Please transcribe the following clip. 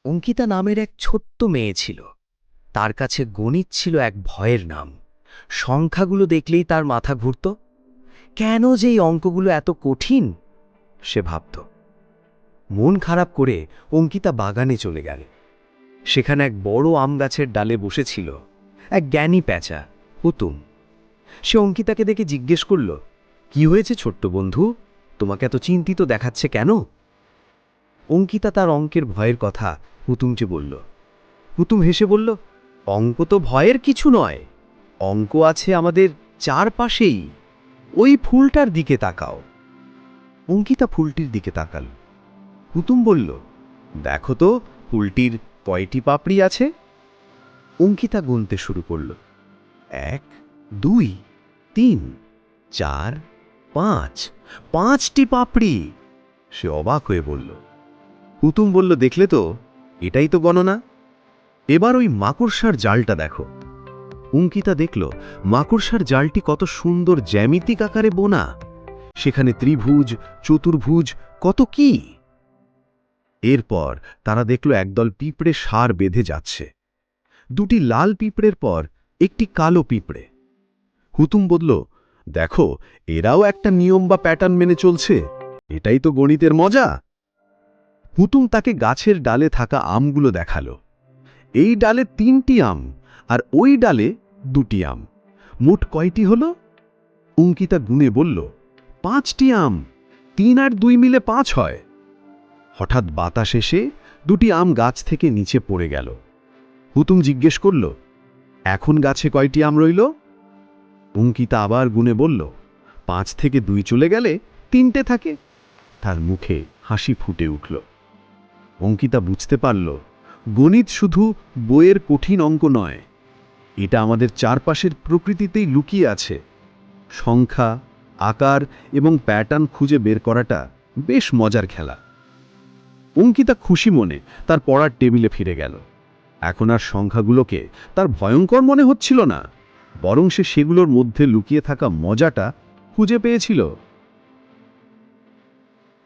অঙ্কিতা নামের এক ছোট্ট মেয়ে ছিল। তার কাছে গণিত ছিল এক ভয়ের নাম। সংখ্যাগুলো দেখলেই তার মাথা ঘুরত। কেন যে এই অঙ্কগুলো এত কঠিন, সে ভাবত। মন খারাপ করে অঙ্কিতা বাগানে চলে গেল। সেখানে এক বড় আম গাছের ডালে বসেছিল এক জ্ঞানী প্যাঁচা, হুতুম। সে অঙ্কিতাকে দেখে জিজ্ঞেস করল, কি হয়েছে ছোট্ট বন্ধু, তোমাকে এত চিন্তিত দেখাচ্ছে কেন? অঙ্কিতা তার অঙ্কের ভয়ের কথা হুতুমকে বলল। হুতুম হেসে বলল, অঙ্ক তো ভয়ের কিছু নয়, অঙ্ক আছে আমাদের চারপাশেই। ওই ফুলটার দিকে তাকাও। অঙ্কিতা ফুলটির দিকে তাকাল। হুতুম বলল, দেখো তো ফুলটির কয়টি পাপড়ি আছে? অঙ্কিতা গুনতে শুরু করল, 1, 2, 3, 4, 5, 5টি পাপড়ি। সে অবাক হয়ে বলল। হুতুম বলল, দেখলে তো, এটাই তো গণনা। এবার ওই মাকড়সার জালটা দেখো। অঙ্কিতা দেখল মাকড়সার জালটি কত সুন্দর জ্যামিতিক আকারে বোনা। সেখানে ত্রিভুজ, চতুর্ভুজ, কত কি। এরপর তারা দেখল একদল পিঁপড়ে সার বেঁধে যাচ্ছে। দুটি লাল পিঁপড়ের পর একটি কালো পিঁপড়ে। হুতুম বলল, দেখো, এরাও একটা নিয়ম বা প্যাটার্ন মেনে চলছে। এটাই তো গণিতের মজা। হুতুম তাকে গাছের ডালে থাকা আমগুলো দেখালো। এই ডালে 3টি আম, আর ওই ডালে 2টি আম। মোট কয়টি হলো? অঙ্কিতা গুনে বলল, 5টি আম। 3 আর 2 মিলে 5 হয়। হঠাৎ বাতাস এসে 2টি আম গাছ থেকে নিচে পড়ে গেল। হুতুম জিজ্ঞেস করল, এখন গাছে কয়টি আম রইল? অঙ্কিতা আবার গুনে বলল, 5 থেকে 2 চলে গেলে 3টে থাকে। তার মুখে হাসি ফুটে উঠল। অঙ্কিতা বুঝতে পারল, গণিত শুধু বইয়ের কঠিন অঙ্ক নয়, এটা আমাদের চারপাশের প্রকৃতিতেই লুকিয়ে আছে। সংখ্যা, আকার এবং প্যাটার্ন খুঁজে বের করাটা বেশ মজার খেলা। অঙ্কিতা খুশি মনে তার পড়ার টেবিলে ফিরে গেল। এখন আর সংখ্যাগুলোকে তার ভয়ঙ্কর মনে হচ্ছিল না, বরং সে সেগুলোর মধ্যে লুকিয়ে থাকা মজাটা খুঁজে পেয়েছিল।